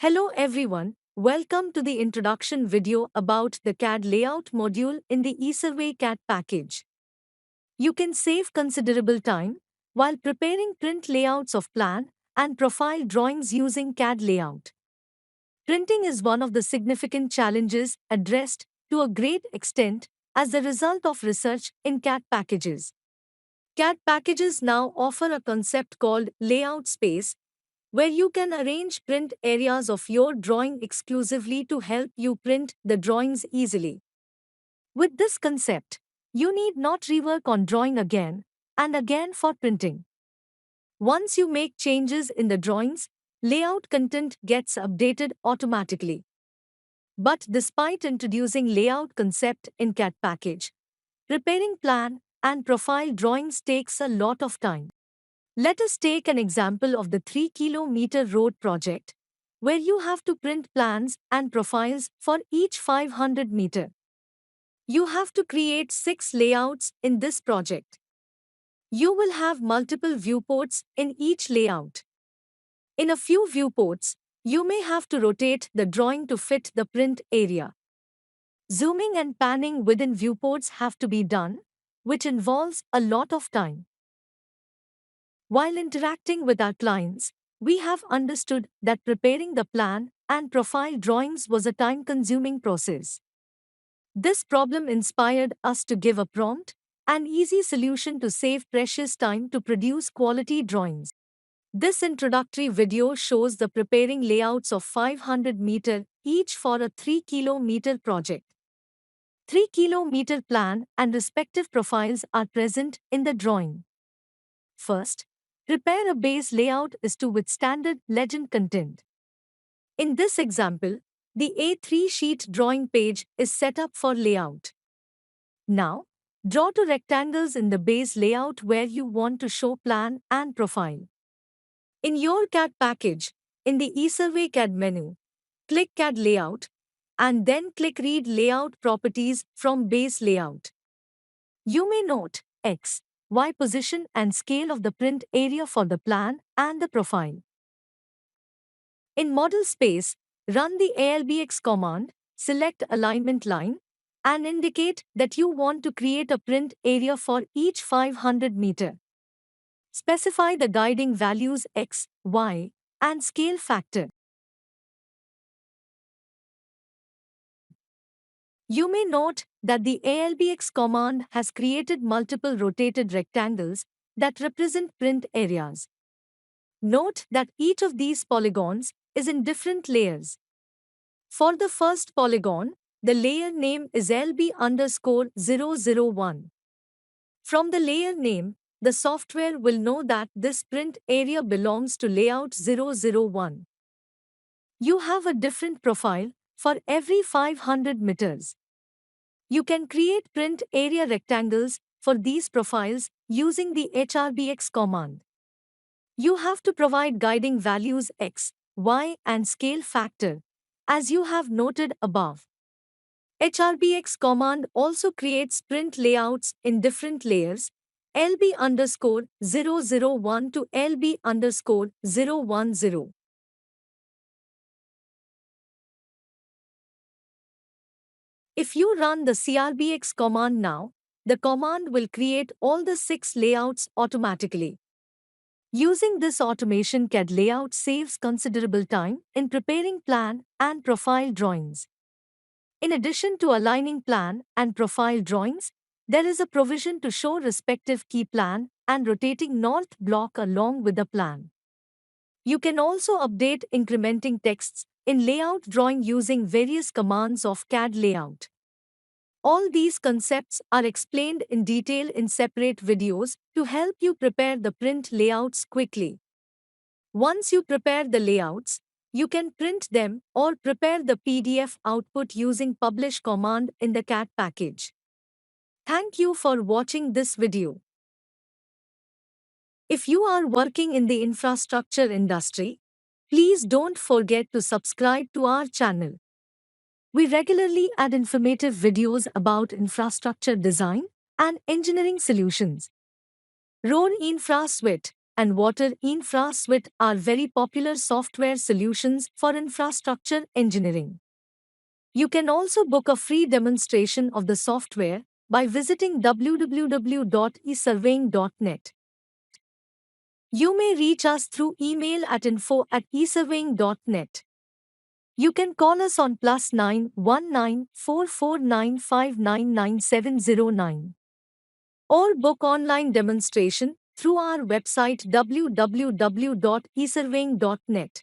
Hello everyone, welcome to the introduction video about the CAD layout module in the eSurvey CAD package. You can save considerable time while preparing print layouts of plan and profile drawings using CAD layout. Printing is one of the significant challenges addressed to a great extent as the result of research in CAD packages. CAD packages now offer a concept called layout space where you can arrange print areas of your drawing exclusively to help you print the drawings easily. With this concept, you need not rework on drawing again and again for printing. Once you make changes in the drawings, layout content gets updated automatically. But despite introducing layout concept in CAD package, preparing plan and profile drawings takes a lot of time. Let us take an example of the 3-kilometer road project, where you have to print plans and profiles for each 500 meter. You have to create 6 layouts in this project. You will have multiple viewports in each layout. In a few viewports, you may have to rotate the drawing to fit the print area. Zooming and panning within viewports have to be done, which involves a lot of time. While interacting with our clients, we have understood that preparing the plan and profile drawings was a time-consuming process. This problem inspired us to give a prompt, an easy solution to save precious time to produce quality drawings. This introductory video shows the preparing layouts of 500 meter each for a 3-kilometer project. 3-kilometer plan and respective profiles are present in the drawing. First, prepare a base layout is to with standard legend content. In this example, the A3 sheet drawing page is set up for layout. Now, draw two rectangles in the base layout where you want to show plan and profile. In your CAD package, in the eSurvey CAD menu, click CAD Layout, and then click Read Layout Properties from Base Layout. You may note X, Y position and scale of the print area for the plan and the profile. In Model Space, run the ALBX command, select Alignment Line, and indicate that you want to create a print area for each 500 meter. Specify the guiding values X, Y, and scale factor. You may note that the ALBX command has created multiple rotated rectangles that represent print areas. Note that each of these polygons is in different layers. For the first polygon, the layer name is LB_001. From the layer name, the software will know that this print area belongs to layout 001. You have a different profile for every 500 meters. You can create print area rectangles for these profiles using the HRBX command. You have to provide guiding values X, Y, and scale factor, as you have noted above. HRBX command also creates print layouts in different layers, LB_001 to LB_010. If you run the CRBX command now, the command will create all the 6 layouts automatically. Using this automation, CAD layout saves considerable time in preparing plan and profile drawings. In addition to aligning plan and profile drawings, there is a provision to show respective key plan and rotating north block along with the plan. You can also update incrementing texts in layout drawing using various commands of CAD layout. All these concepts are explained in detail in separate videos to help you prepare the print layouts quickly. Once you prepare the layouts, you can print them or prepare the PDF output using Publish command in the CAD package. Thank you for watching this video. If you are working in the infrastructure industry, please don't forget to subscribe to our channel. We regularly add informative videos about infrastructure design and engineering solutions. Road Infra Suite and Water Infra Suite are very popular software solutions for infrastructure engineering. You can also book a free demonstration of the software by visiting www.esurveying.net. You may reach us through email at info@esurveying.net. You can call us on +919 449 or book online demonstration through our website www.esurveying.net.